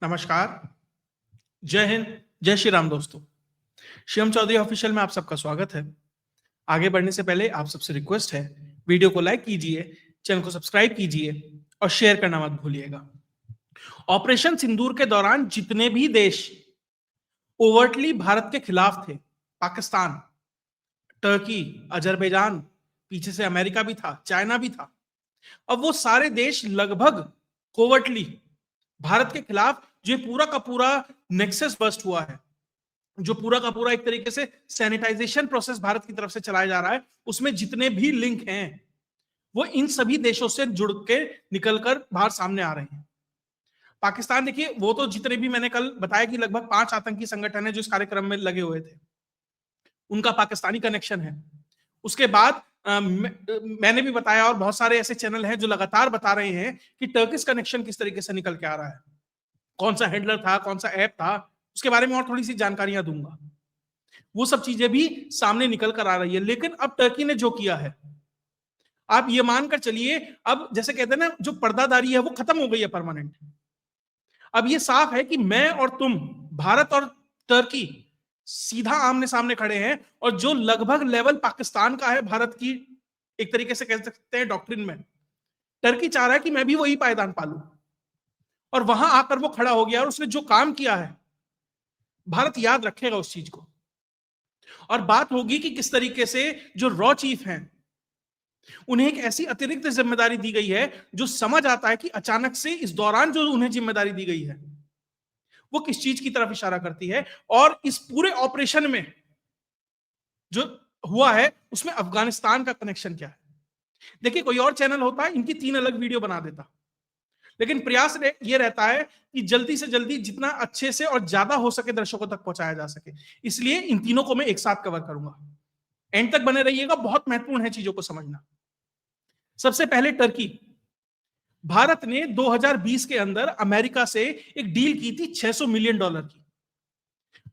नमस्कार। जय हिंद। जय श्री राम दोस्तों। शिवम चौधरी ऑफिशियल में आप सबका स्वागत है। आगे बढ़ने से पहले आप सबसे रिक्वेस्ट है, वीडियो को लाइक कीजिए, चैनल को सब्सक्राइब कीजिए और शेयर करना मत भूलिएगा। ऑपरेशन सिंदूर के दौरान जितने भी देश ओवर्टली भारत के खिलाफ थे, पाकिस्तान, टर्की, अजरबैजान, पीछे से अमेरिका भी था, चाइना भी था, अब वो सारे देश लगभग कोवर्टली भारत के खिलाफ जो पूरा का पूरा नेक्सस बस्ट हुआ है, जो पूरा का पूरा एक तरीके से सैनिटाइजेशन प्रोसेस भारत की तरफ से चलाया जा रहा है, उसमें जितने भी लिंक हैं वो इन सभी देशों से जुड़ के निकलकर बाहर सामने आ रहे हैं। पाकिस्तान देखिए, वो तो जितने भी मैंने कल बताया कि लगभग 5 आतंकी संगठन है जो इस कार्यक्रम में लगे हुए थे, उनका पाकिस्तानी कनेक्शन है। उसके बाद मैंने भी बताया और बहुत सारे ऐसे चैनल हैं जो लगातार बता रहे हैं कि टर्किश कनेक्शन किस तरीके से निकल के आ रहा है, कौन सा हैंडलर था, कौन सा ऐप था, उसके बारे में और थोड़ी सी जानकारियां दूंगा। वो सब चीजें भी सामने निकल कर आ रही है। लेकिन अब टर्की ने जो किया है, आप ये मानकर चलिए, अब जैसे कहते हैं ना, जो पर्दादारी है वो खत्म हो गई है परमानेंट। अब ये साफ है कि मैं और तुम, भारत और टर्की सीधा आमने सामने खड़े हैं, और जो लगभग लेवल पाकिस्तान का है भारत की एक तरीके से कह सकते हैं डॉक्ट्रिन में, टर्की चाह रहा है कि मैं भी वही पायदान पालू, और वहां आकर वो खड़ा हो गया। और उसने जो काम किया है, भारत याद रखेगा उस चीज को। और बात होगी कि किस तरीके से जो रॉ चीफ हैं, उन्हें एक ऐसी अतिरिक्त जिम्मेदारी दी गई है जो समझ आता है कि अचानक से इस दौरान जो उन्हें जिम्मेदारी दी गई है वो किस चीज की तरफ इशारा करती है। और इस पूरे ऑपरेशन में जो हुआ है उसमें अफगानिस्तान का कनेक्शन क्या है। देखिए, कोई और चैनल होता है इनकी 3 अलग वीडियो बना देता, लेकिन प्रयास ये रहता है कि जल्दी से जल्दी जितना अच्छे से और ज्यादा हो सके दर्शकों तक पहुंचाया जा सके। इसलिए इन तीनों को मैं एक साथ कवर करूंगा। एंड तक बने रहिएगा, बहुत महत्वपूर्ण है चीजों को समझना। सबसे पहले टर्की। भारत ने 2020 के अंदर अमेरिका से एक डील की थी $600 मिलियन की।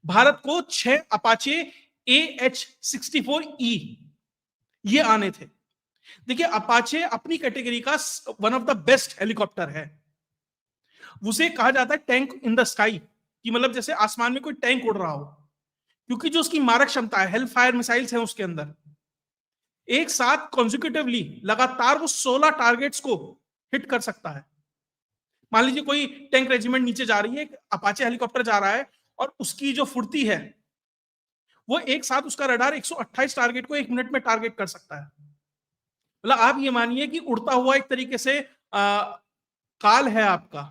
भारत को 6 अपाचे AH-64E ये आने थे। देखिए, अपाचे अपनी कैटेगरी का one of the best helicopter है। उसे कहा जाता है टैंक इन द स्काई, कि मतलब जैसे आसमान में कोई टैंक उड़ रहा हो, क्योंकि जो उसकी मारक क्षमता है, हेल फायर मिसाइल्स हैं उसके अंदर, एक साथ कॉन्जिक्यूटिवली लगातार वो 16 टारगेट्स को हिट कर सकता है। मान लीजिए कोई टैंक रेजिमेंट नीचे जा रही है, एक अपाचे हेलीकॉप्टर जा रहा है, और उसकी जो फुर्ती है वो एक साथ उसका रडार 128 टारगेट को 1 मिनट में टारगेट कर सकता है। मतलब आप ये मानिए कि उड़ता हुआ एक तरीके से काल है आपका।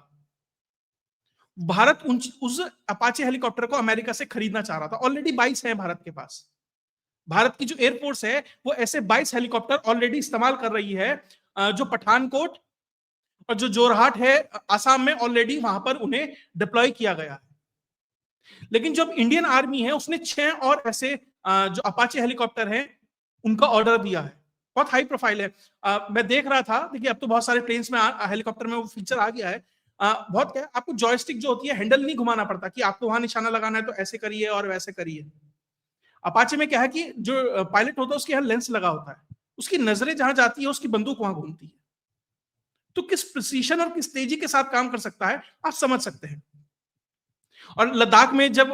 भारत उस अपाचे हेलीकॉप्टर को अमेरिका से खरीदना चाह रहा था। ऑलरेडी 22 है भारत के पास। भारत की जो एयरफोर्स है वो ऐसे 22 हेलीकॉप्टर ऑलरेडी इस्तेमाल कर रही है, जो पठानकोट और जो जोरहाट है आसाम में, ऑलरेडी वहां पर उन्हें डिप्लॉय किया गया है। लेकिन जो इंडियन आर्मी है उसने 6 और ऐसे जो अपाचे हेलीकॉप्टर हैं उनका ऑर्डर दिया है। बहुत हाई प्रोफाइल है। मैं देख रहा था, देखिए अब तो बहुत सारे प्लेन्स में हेलीकॉप्टर में वो फीचर आ गया है। बहुत क्या, आपको जॉयस्टिक जो होती है, हैंडल नहीं घुमाना पड़ता कि आपको वहां निशाना लगाना है तो ऐसे करिए और वैसे करिए। अपाचे में क्या है कि जो पायलट होता है उसके यहाँ लेंस लगा होता है, उसकी नजरें जहां जाती है उसकी बंदूक वहां घूमती है। तो किस प्रिसीशन और किस तेजी के साथ काम कर सकता है आप समझ सकते हैं। और लद्दाख में जब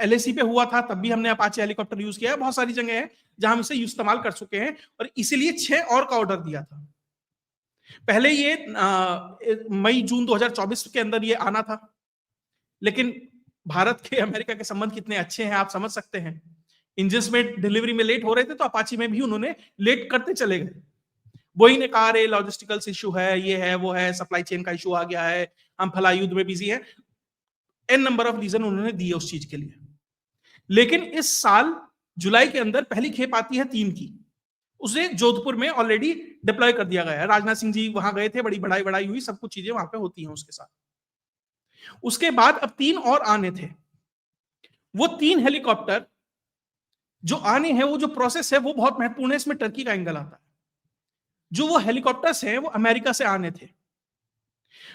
LAC पे हुआ था तब भी हमने अपाचे हेलीकॉप्टर यूज किया है। बहुत सारी जगह है जहां हम इसे इस्तेमाल कर चुके हैं, और इसीलिए 6 और का ऑर्डर दिया था। पहले ये मई जून 2024 के अंदर ये आना था, लेकिन भारत के अमेरिका के संबंध कितने अच्छे हैं आप समझ सकते हैं। इंजन में डिलीवरी में लेट हो रहे थे तो अपाची में भी उन्होंने लेट करते चले गए। वही ने कहा, रे लॉजिस्टिकल इशू है, ये है वो है, सप्लाई चेन का इशू आ गया है, हम फला युद्ध में बिजी हैं, एन नंबर ऑफ रीजन उन्होंने दिए उस चीज के लिए। लेकिन इस साल जुलाई के अंदर पहली खेप आती है 3 की, उसे जोधपुर में ऑलरेडी डिप्लॉय कर दिया गया है। राजनाथ सिंह जी वहां गए थे, बड़ी बढ़ाई बढ़ाई हुई, सब कुछ चीजें वहां पे होती हैं उसके साथ। उसके बाद अब 3 और आने थे। वो 3 हेलीकॉप्टर जो आने हैं, वो जो प्रोसेस है वो बहुत महत्वपूर्ण है, इसमें टर्की का एंगल आता है। जो वो हेलीकॉप्टर्स हैं वो अमेरिका से आने थे।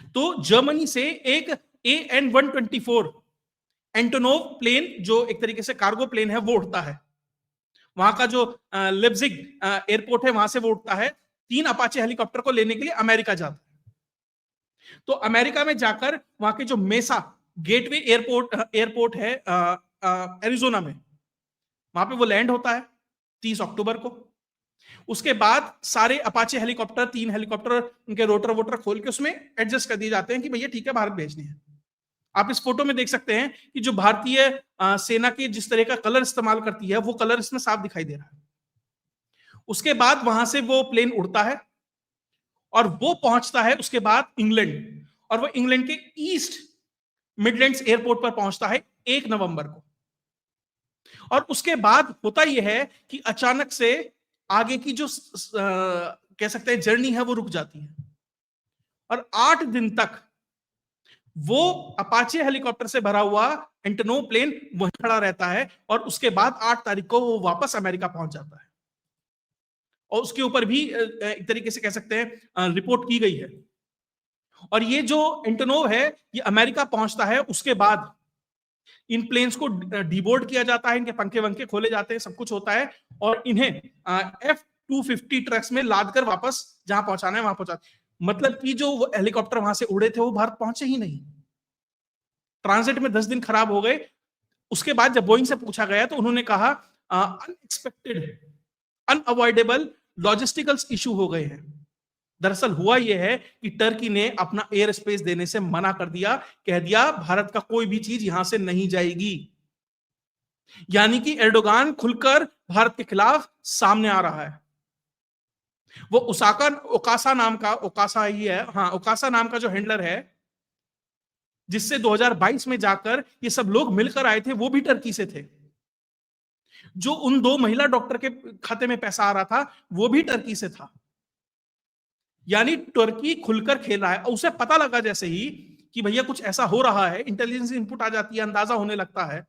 तो जर्मनी से एक AN-124 एंटोनोव प्लेन, जो एक तरीके से कार्गो प्लेन है, वो उड़ता है। वहां का जो लिप्जिग एयरपोर्ट है वहां से वो उड़ता है। 3 अपाचे हेलीकॉप्टर को लेने के लिए अमेरिका जाता है। तो अमेरिका में जाकर वहां के जो मेसा गेटवे एयरपोर्ट है एरिजोना में, वहां पे वो लैंड होता है 30 अक्टूबर को। उसके बाद सारे अपाचे हेलीकॉप्टर, 3 हेलीकॉप्टर, उनके रोटर वोटर खोल के उसमें एडजस्ट कर दिए जाते हैं कि भैया ठीक है भारत भेजनी है। आप इस फोटो में देख सकते हैं कि जो भारतीय सेना की जिस तरह का कलर इस्तेमाल करती है वो कलर इसमें साफ दिखाई दे रहा है। उसके बाद वहां से वो प्लेन उड़ता है और वो पहुंचता है उसके बाद इंग्लैंड, और वो इंग्लैंड के ईस्ट मिडलैंड्स एयरपोर्ट पर पहुंचता है 1 नवंबर को। और उसके बाद होता यह है कि अचानक से आगे की जो कह सकते हैं जर्नी है वो रुक जाती है, और 8 दिन तक वो अपाचे हेलीकॉप्टर से भरा हुआ एंटोनोव प्लेन वहीं खड़ा रहता है, और उसके बाद 8 तारीख को वो वापस अमेरिका पहुंच जाता है। और उसके ऊपर भी एक तरीके से कह सकते हैं रिपोर्ट की गई है। और ये जो एंटोनोव है ये अमेरिका पहुंचता है, उसके बाद इन प्लेन्स को डीबोर्ड किया जाता है, इनके पंखे वंखे खोले जाते हैं, सब कुछ होता है, और इन्हें F-250 ट्रक्स में लाद कर वापस जहां पहुंचाना है वहां पहुंचा। मतलब कि जो हेलीकॉप्टर वहां से उड़े थे वो भारत पहुंचे ही नहीं, ट्रांजिट में 10 दिन खराब हो गए। उसके बाद जब बोइंग से पूछा गया तो उन्होंने कहा अनएक्सपेक्टेड, अनअवॉइडेबल लॉजिस्टिकल इशू हो गए हैं। दरअसल हुआ यह है कि टर्की ने अपना एयर स्पेस देने से मना कर दिया, कह दिया भारत का कोई भी चीज यहां से नहीं जाएगी। यानी कि एर्डोगान खुलकर भारत के खिलाफ सामने आ रहा है। वो ओकासा नाम का, ओकासा ही है, हाँ ओकासा नाम का जो हैंडलर है, जिससे 2022 में जाकर ये सब लोग मिलकर आए थे, वो भी टर्की से थे। जो उन 2 महिला डॉक्टर के खाते में पैसा आ रहा था वो भी टर्की से था। यानी तुर्की खुलकर खेल रहा है। उसे पता लगा जैसे ही कि भैया कुछ ऐसा हो रहा है, इंटेलिजेंस इनपुट आ जाती है, अंदाजा होने लगता है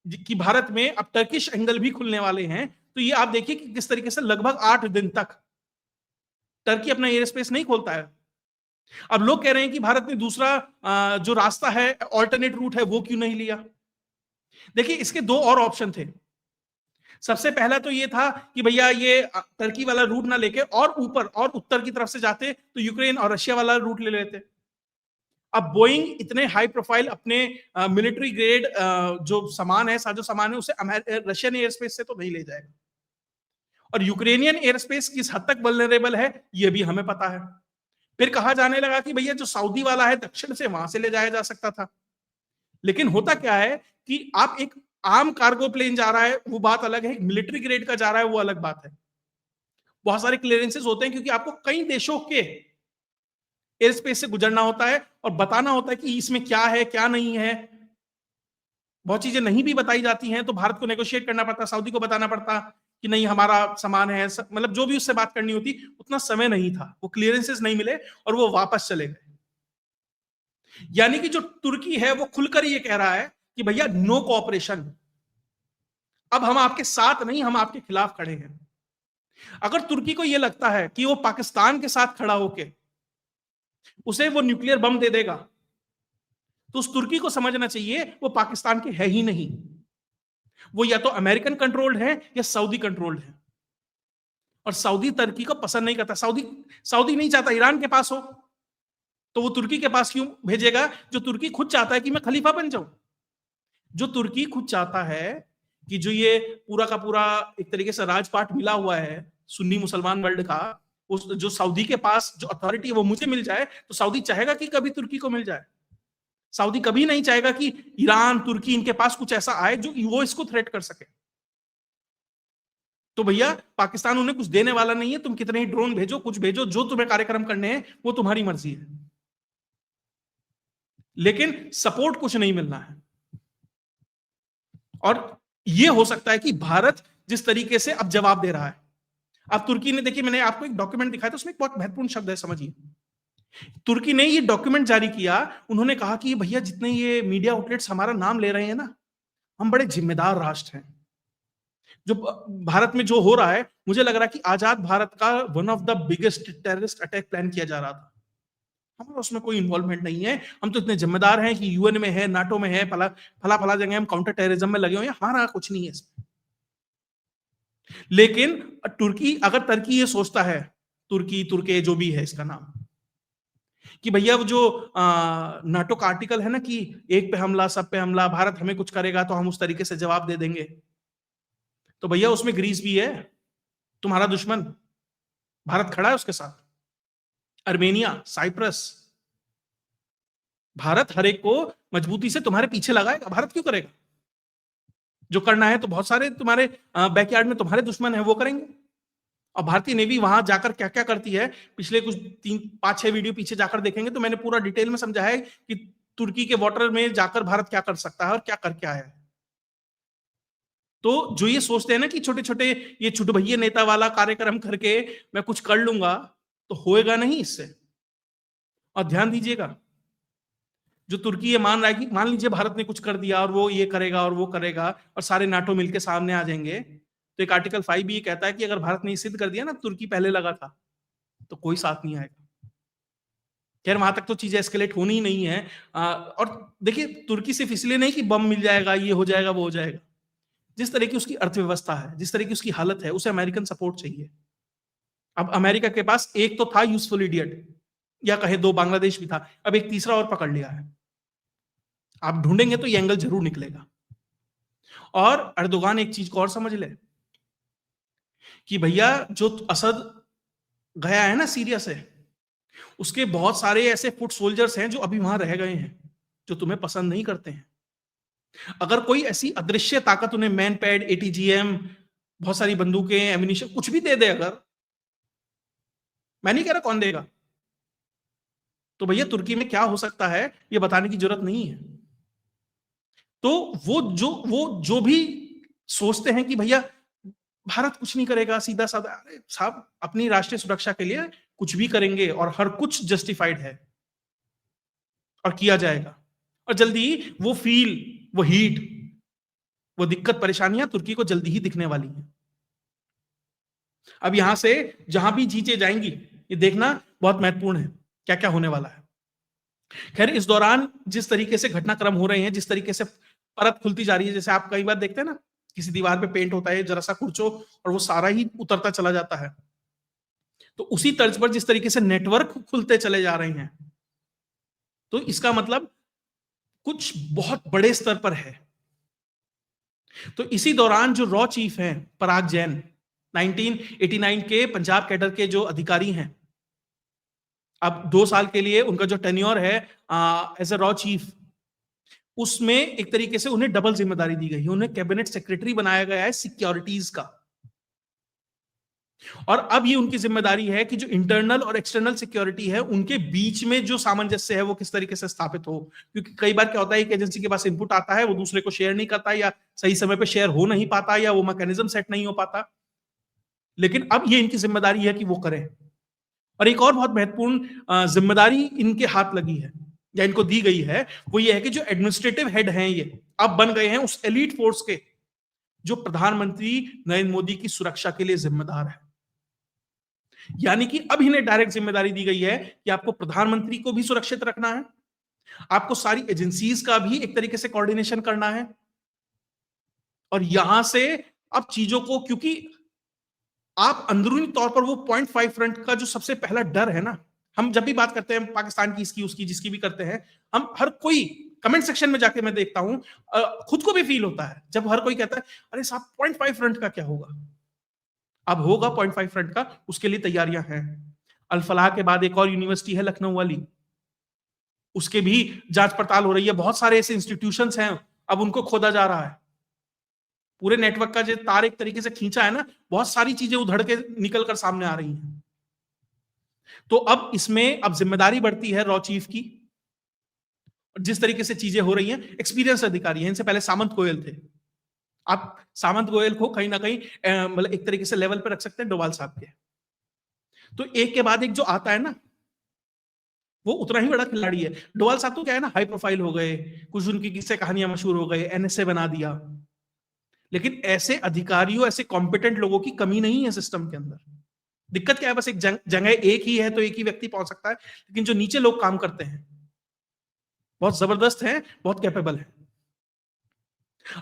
कि भारत में अब टर्किश एंगल भी खुलने वाले हैं। तो ये आप देखिए कि किस तरीके से लगभग 8 दिन तक टर्की अपना एयर स्पेस नहीं खोलता है। अब लोग कह रहे हैं कि भारत ने दूसरा जो रास्ता है, ऑल्टरनेट रूट है, वो क्यों नहीं लिया। देखिए इसके 2 और ऑप्शन थे। सबसे पहला तो ये था कि भैया ये टर्की वाला रूट ना लेके और ऊपर और उत्तर की तरफ से जाते तो यूक्रेन और रशिया वाला रूट ले लेते। अब बोइंग इतने हाई प्रोफाइल अपने मिलिट्री ग्रेड जो सामान है, साजो सामान है, उसे रशियन एयर स्पेस से तो नहीं ले जाएगा। और यूक्रेनियन एयर स्पेस किस हद तक वल्नरेबल है ये भी हमें पता है। फिर कहा जाने लगा कि भैया जो सऊदी वाला है दक्षिण से, वहां से ले जाया जा सकता था। लेकिन होता क्या है कि आप एक आम कार्गो प्लेन जा रहा है वो बात अलग है, मिलिट्री ग्रेड का जा रहा है वो अलग बात है। बहुत सारे क्लियरेंसेस होते हैं क्योंकि आपको कई देशों के एयर स्पेस से गुजरना होता है और बताना होता है कि इसमें क्या है क्या नहीं है। बहुत चीजें नहीं भी बताई जाती हैं तो भारत को नेगोशिएट करना पड़ता, सऊदी को बताना पड़ता कि नहीं हमारा सामान है, मतलब जो भी उससे बात करनी होती, उतना समय नहीं था, वो क्लियरेंसेस नहीं मिले और वो वापस चले गए। यानी कि जो तुर्की है वो खुलकर ये कह रहा है कि भैया नो कोऑपरेशन, अब हम आपके साथ नहीं, हम आपके खिलाफ खड़े हैं। अगर तुर्की को यह लगता है कि वो पाकिस्तान के साथ खड़ा होके उसे वो न्यूक्लियर बम दे देगा, तो उस तुर्की को समझना चाहिए वो पाकिस्तान के है ही नहीं, वो या तो अमेरिकन कंट्रोल्ड है या सऊदी कंट्रोल्ड है। और सऊदी तुर्की को पसंद नहीं करता। सऊदी नहीं चाहता ईरान के पास हो, तो वो तुर्की के पास क्यों भेजेगा? जो तुर्की खुद चाहता है कि मैं खलीफा बन जाऊं, जो तुर्की खुद चाहता है कि जो ये पूरा का पूरा एक तरीके से राजपाट मिला हुआ है सुन्नी मुसलमान वर्ल्ड का, उस जो सऊदी के पास जो अथॉरिटी है वो मुझे मिल जाए, तो सऊदी चाहेगा कि कभी तुर्की को मिल जाए। सऊदी कभी नहीं चाहेगा कि ईरान तुर्की इनके पास कुछ ऐसा आए जो वो इसको थ्रेट कर सके। तो भैया पाकिस्तान उन्हें कुछ देने वाला नहीं है, तुम कितने ही ड्रोन भेजो, कुछ भेजो, जो तुम्हें कार्यक्रम करने हैं वो तुम्हारी मर्जी है, लेकिन सपोर्ट कुछ नहीं मिलना है। और यह हो सकता है कि भारत जिस तरीके से अब जवाब दे रहा है, अब तुर्की ने, देखिए मैंने आपको एक डॉक्यूमेंट दिखाया था, उसमें एक बहुत महत्वपूर्ण शब्द है, समझिए। तुर्की ने ये डॉक्यूमेंट जारी किया, उन्होंने कहा कि भैया जितने ये मीडिया आउटलेट्स हमारा नाम ले रहे हैं ना, हम बड़े जिम्मेदार राष्ट्र हैं। जो भारत में जो हो रहा है, मुझे लग रहा है कि आजाद भारत का one of the biggest terrorist attack plan किया जा रहा था, हमारा उसमें कोई इन्वॉल्वमेंट नहीं है। हम तो इतने जिम्मेदार हैं कि यूएन में है, नाटो में है, फला फला फला जगह हम काउंटर टेररिज्म में लगे हुए हैं, हमारा कुछ नहीं है इसमें। लेकिन तुर्की, अगर तुर्की ये सोचता है, तुर्की तुर्के जो भी है इसका नाम, कि भैया वो जो नाटो का आर्टिकल है ना कि एक पे हमला सब पे हमला, भारत हमें कुछ करेगा तो हम उस तरीके से जवाब दे देंगे, तो भैया उसमें ग्रीस भी है, तुम्हारा दुश्मन। भारत खड़ा है उसके साथ। अर्मेनिया, साइप्रस, भारत हर एक को मजबूती से तुम्हारे पीछे लगाएगा। भारत क्यों करेगा? जो करना है तो बहुत सारे तुम्हारे बैकयार्ड में तुम्हारे दुश्मन है वो करेंगे। और भारतीय नेवी वहां जाकर क्या क्या करती है, पिछले कुछ 3 5 6 वीडियो पीछे जाकर देखेंगे तो मैंने पूरा डिटेल में समझा है कि तुर्की के वाटर में जाकर भारत क्या कर सकता है और क्या करके आया है। तो जो ये सोचते हैं ना कि छोटे छोटे ये छुटभैये नेता वाला कार्यक्रम करके मैं कुछ कर लूंगा, तो होएगा नहीं इससे। और ध्यान दीजिएगा, जो तुर्की ये मान रहा है कि मान लीजिए भारत ने कुछ कर दिया और वो ये करेगा और वो करेगा और सारे नाटो मिलके सामने आ जाएंगे, तो एक आर्टिकल 5 भी ये कहता है कि अगर भारत ने ये सिद्ध कर दिया ना तुर्की पहले लगा था, तो कोई साथ नहीं आएगा। खैर वहां तक तो चीजें एस्केलेट होनी ही नहीं है। और देखिए तुर्की सिर्फ इसलिए नहीं कि बम मिल जाएगा, ये हो जाएगा, वो हो जाएगा। जिस तरह की उसकी अर्थव्यवस्था है, जिस तरह की उसकी हालत है, उसे अमेरिकन सपोर्ट चाहिए। अब अमेरिका के पास एक तो था यूजफुल इडियट, या कहे 2 बांग्लादेश भी था, अब एक तीसरा और पकड़ लिया है। आप ढूंढेंगे तो ये एंगल जरूर निकलेगा। और अर्दोगान एक चीज को और समझ ले कि भैया जो असद गया है ना सीरिया से, उसके बहुत सारे ऐसे फुट सोल्जर्स हैं जो अभी वहां रह गए हैं, जो तुम्हें पसंद नहीं करते हैं। अगर कोई ऐसी अदृश्य ताकत उन्हें मैन पैड, एटीजीएम, बहुत सारी बंदूकें, एमिनिशन कुछ भी दे दे, अगर, मैं नहीं कह रहा कौन देगा, तो भैया तुर्की में क्या हो सकता है ये बताने की जरूरत नहीं है। तो वो जो भी सोचते हैं कि भैया भारत कुछ नहीं करेगा, सीधा साधा, अरे साहब अपनी राष्ट्रीय सुरक्षा के लिए कुछ भी करेंगे और हर कुछ जस्टिफाइड है और किया जाएगा। और जल्दी वो फील, वो हीट, वो दिक्कत परेशानियां तुर्की को जल्दी ही दिखने वाली हैं। अब यहां से जहां भी चीजें जाएंगी ये देखना बहुत महत्वपूर्ण है क्या क्या होने वाला है। खैर इस दौरान जिस तरीके से घटनाक्रम हो रहे हैं, जिस तरीके से परत खुलती जा रही है, जैसे आप कई बार देखते हैं ना किसी दीवार पे पेंट होता है, जरा सा कुर्चो और वो सारा ही उतरता चला जाता है, तो उसी तर्ज पर जिस तरीके से नेटवर्क खुलते चले जा रहे हैं, तो इसका मतलब कुछ बहुत बड़े स्तर पर है। तो इसी दौरान जो रॉ चीफ हैं पराग जैन, 1989 के पंजाब कैडर के जो अधिकारी हैं, अब 2 साल के लिए उनका जो टेन्योर है एज ए रॉ चीफ, उसमें एक तरीके से उन्हें डबल जिम्मेदारी दी गई है। उन्हें कैबिनेट सेक्रेटरी बनाया गया है सिक्योरिटीज का, और अब ये उनकी जिम्मेदारी है कि जो इंटरनल और एक्सटर्नल सिक्योरिटी है उनके बीच में जो सामंजस्य है वो किस तरीके से स्थापित हो। क्योंकि कई बार क्या होता है एक एजेंसी के पास इनपुट आता है, वो दूसरे को शेयर नहीं करता, या सही समय पे शेयर हो नहीं पाता, या वो मैकेनिज्म सेट नहीं हो पाता। लेकिन अब ये इनकी जिम्मेदारी है कि वो करें। और एक और बहुत महत्वपूर्ण जिम्मेदारी इनके हाथ लगी है या इनको दी गई है, वो ये है कि जो एडमिनिस्ट्रेटिव हेड हैं ये अब बन गए हैं उस एलीट फोर्स के जो प्रधानमंत्री नरेंद्र मोदी की सुरक्षा के लिए जिम्मेदार है। यानी कि अब इन्हें डायरेक्ट जिम्मेदारी दी गई है कि आपको प्रधानमंत्री को भी सुरक्षित रखना है, आपको सारी एजेंसीज का भी एक तरीके से कोऑर्डिनेशन करना है। और यहां से अब चीजों को, क्योंकि आप अंदरूनी तौर पर वो 0.5 फ्रंट का जो सबसे पहला डर है ना, हम जब भी बात करते हैं पाकिस्तान की, इसकी उसकी जिसकी भी करते हैं, हम हर कोई कमेंट सेक्शन में जाके मैं देखता हूं, खुद को भी फील होता है जब हर कोई कहता है अरे साहब 0.5 फ्रंट का क्या होगा। अब होगा 0.5 फ्रंट का, उसके लिए तैयारियां हैं। अल-फलाह के बाद एक और यूनिवर्सिटी है लखनऊ वाली, उसके भी जांच पड़ताल हो रही है। बहुत सारे ऐसे इंस्टीट्यूशंस हैं, अब उनको खोदा जा रहा है। पूरे नेटवर्क का जो तार एक तरीके से खींचा है ना, बहुत सारी चीजें उधड़ के निकल कर सामने आ रही हैं। तो अब इसमें अब जिम्मेदारी बढ़ती है रॉ चीफ की। जिस तरीके से चीजें हो रही हैं, एक्सपीरियंस अधिकारी हैं, इनसे पहले सामंत गोयल थे। आप सामंत गोयल को कहीं ना कहीं मतलब एक तरीके से लेवल पे रख सकते हैं डोवाल साहब के। तो एक के बाद एक जो आता है ना, वो उतना ही बड़ा खिलाड़ी है। डोवाल साहब तो क्या है ना, हाई प्रोफाइल हो गए, कुछ उनकी किस्से कहानियां मशहूर हो गए, एनएसए बना दिया। लेकिन ऐसे अधिकारियों, ऐसे कॉम्पिटेंट लोगों की कमी नहीं है सिस्टम के अंदर। दिक्कत क्या है, बस एक जगह एक ही है तो एक ही व्यक्ति पहुंच सकता है, लेकिन जो नीचे लोग काम करते हैं बहुत जबरदस्त हैं, बहुत कैपेबल हैं।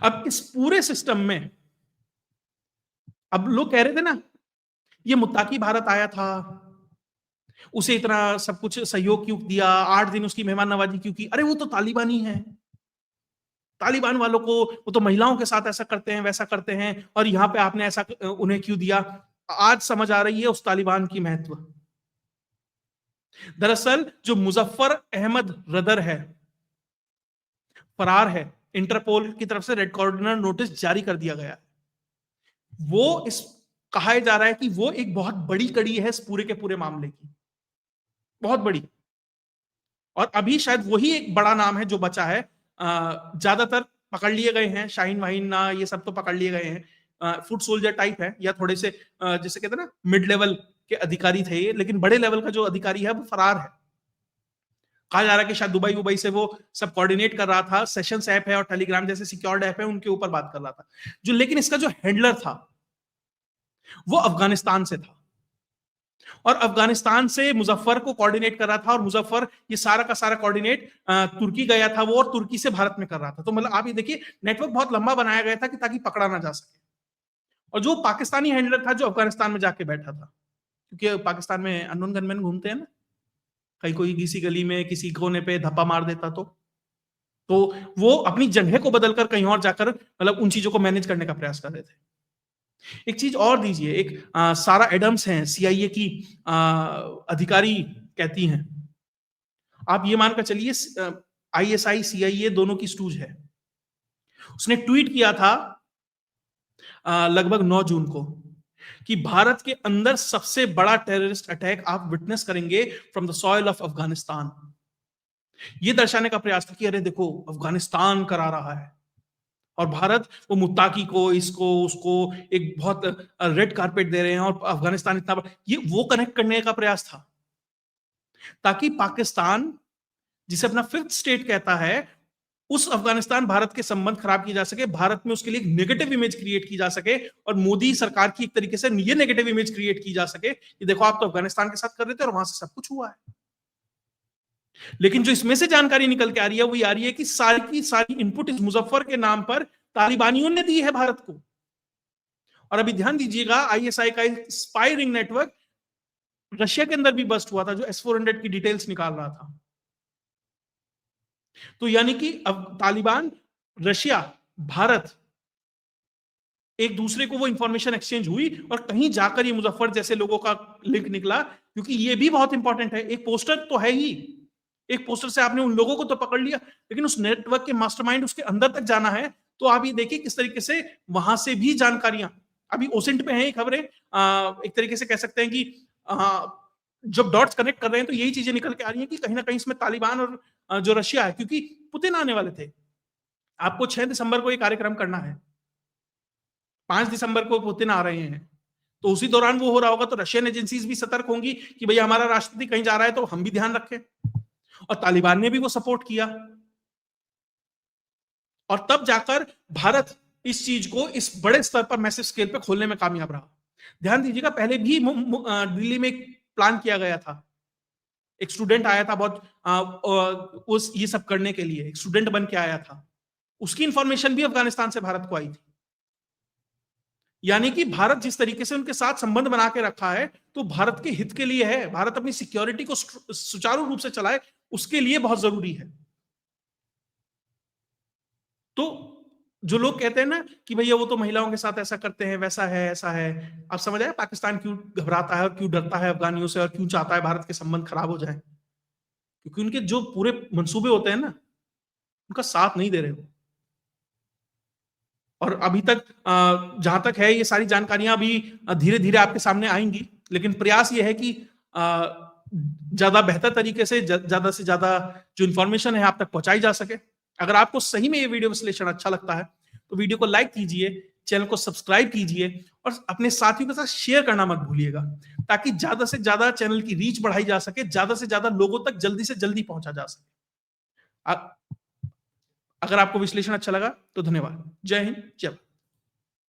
अब इस पूरे सिस्टम में अब लोग कह रहे थे ना ये मुत्ताकी भारत आया था, उसे इतना सब कुछ सहयोग क्यों दिया, 8 दिन उसकी मेहमान नवाजी क्यों की? अरे वो तो तालिबानी है, तालिबान वालों को, वो तो महिलाओं के साथ ऐसा करते हैं वैसा करते हैं, और यहाँ पे आपने ऐसा उन्हें क्यों दिया? आज समझ आ रही है उस तालिबान की महत्व। दरअसल जो मुजफ्फर अहमद रदर है, फरार है, इंटरपोल की तरफ से रेड कॉर्नर नोटिस जारी कर दिया गया। वो इस कहा जा रहा है कि वो एक बहुत बड़ी कड़ी है इस पूरे के पूरे मामले की, बहुत बड़ी। और अभी शायद वही एक बड़ा नाम है जो बचा है। ज्यादातर पकड़ लिए गए हैं, शाहीन वाहीन ना ये सब तो पकड़ लिए गए हैं, फुट सोल्जर टाइप है, या थोड़े से जैसे कहते हैं ना मिड लेवल के अधिकारी थे ये, लेकिन बड़े लेवल का जो अधिकारी है वो फरार है। कहा जा रहा है कि शायद दुबई दुबई से वो सब कोऑर्डिनेट कर रहा था, सेशंस ऐप है और टेलीग्राम जैसे सिक्योर्ड ऐप है उनके ऊपर बात कर रहा था जो, लेकिन इसका जो हैंडलर था वो अफगानिस्तान से था, और अफगानिस्तान से मुजफ्फर को कोऑर्डिनेट कर रहा था, और मुजफ्फर ये सारा का सारा कोऑर्डिनेट तुर्की गया था वो, और तुर्की से भारत में कर रहा था। तो मतलब आप ये देखिए नेटवर्क बहुत लंबा बनाया गया था कि ताकि पकड़ा ना जा सके। और जो पाकिस्तानी हैंडलर था जो अफगानिस्तान में जाके बैठा था, क्योंकि पाकिस्तान में अननोन गनमैन घूमते हैं ना, कहीं कोई किसी गली में किसी कोने पे धप्पा मार देता तो वो अपनी जगह को बदलकर कहीं और जाकर मतलब उन चीजों को मैनेज करने का प्रयास कर रहे थे। एक चीज और दीजिए, एक सारा एडम्स हैं सीआईए की अधिकारी, कहती हैं, आप ये मानकर चलिए आईएसआई सीआईए दोनों की स्टूज है। उसने ट्वीट किया था लगभग 9 जून को कि भारत के अंदर सबसे बड़ा टेररिस्ट अटैक आप विटनेस करेंगे from the soil of Afghanistan. ये दर्शाने का प्रयास था कि अरे देखो अफगानिस्तान करा रहा है, और भारत वो मुत्ताकी को इसको उसको एक बहुत रेड कारपेट दे रहे हैं, और अफगानिस्तान इतना ये वो कनेक्ट करने का प्रयास था, ताकि पाकिस्तान जिसे अपना फिफ्थ स्टेट कहता है, उस अफगानिस्तान भारत के संबंध खराब किए जा सके, भारत में उसके लिए एक नेगेटिव इमेज क्रिएट की जा सके, और मोदी सरकार की एक तरीके से ये नेगेटिव इमेज क्रिएट की जा सके कि देखो आप तो अफगानिस्तान के साथ कर रहे थे और वहां से सब कुछ हुआ है। लेकिन जो इसमें से जानकारी निकल के आ रही है वो ये आ रही है कि सारी की सारी इनपुट इस मुजफ्फर के नाम पर तालिबानियों ने दी है भारत को। और अभी ध्यान दीजिएगा, आईएसआई का स्पाई रिंग नेटवर्क रशिया के अंदर भी बस्ट हुआ था, जो S-400 की डिटेल्स निकाल रहा था। तो यानी कि अब तालिबान, रशिया, भारत एक दूसरे को वो इंफॉर्मेशन एक्सचेंज हुई, और कहीं जाकर ये मुजफ्फर जैसे लोगों का लिंक निकला, क्योंकि ये भी बहुत इंपॉर्टेंट है। एक पोस्टर तो है ही, एक पोस्टर से आपने उन लोगों को तो पकड़ लिया, लेकिन उस नेटवर्क के मास्टरमाइंड उसके अंदर तक जाना है। तो आप ये देखिए किस तरीके से वहां से भी जानकारियां अभी ओसेंट पे हैं खबरें, एक तरीके से कह सकते हैं कि जब डॉट्स कनेक्ट कर रहे हैं तो यही चीजें निकल के आ रही हैं कि कहीं ना कहीं इसमें तालिबान और जो रशिया है, क्योंकि पुतिन आने वाले थे। आपको 6 दिसंबर को ये कार्यक्रम करना है, 5 दिसंबर को पुतिन आ रहे हैं, तो उसी दौरान वो हो रहा होगा, तो रशियन एजेंसीज भी सतर्क होंगी कि भैया हमारा राष्ट्रपति कहीं जा रहा है तो हम भी ध्यान रखें। और तालिबान ने भी वो सपोर्ट किया, और तब जाकर भारत इस चीज को इस बड़े स्तर पर मैसिव स्केल पे खोलने में कामयाब रहा। ध्यान दीजिएगा, पहले भी दिल्ली में एक प्लान किया गया था, एक स्टूडेंट आया था बहुत उस ये सब करने के लिए, एक स्टूडेंट बन के आया था, उसकी इंफॉर्मेशन भी अफगानिस्तान से भारत को आई थी। यानी कि भारत जिस तरीके से उनके साथ संबंध बना के रखा है, तो भारत के हित के लिए है, भारत अपनी सिक्योरिटी को सुचारू रूप से चलाए उसके लिए बहुत जरूरी है। तो जो लोग कहते हैं ना कि भैया वो तो महिलाओं के साथ ऐसा करते हैं, वैसा है, ऐसा है, आप समझ आए पाकिस्तान क्यों घबराता है और क्यों डरता है अफगानियों से, और क्यों चाहता है भारत के संबंध खराब हो जाए? क्योंकि उनके जो पूरे मंसूबे होते हैं ना, उनका साथ नहीं दे रहे हो। और अभी तक जहां तक है ये सारी जानकारियां अभी धीरे धीरे आपके सामने आएंगी, लेकिन प्रयास ये है कि ज्यादा बेहतर तरीके से ज्यादा जो इंफॉर्मेशन है आप तक पहुंचाई जा सके। अगर आपको सही में ये वीडियो विश्लेषण अच्छा लगता है तो वीडियो को लाइक कीजिए, चैनल को सब्सक्राइब कीजिए, और अपने साथियों के साथ शेयर करना मत भूलिएगा, ताकि ज्यादा से ज्यादा चैनल की रीच बढ़ाई जा सके, ज्यादा से ज्यादा लोगों तक जल्दी से जल्दी पहुंचा जा सके। अगर आपको विश्लेषण अच्छा लगा तो धन्यवाद। जय हिंद, जय भारत।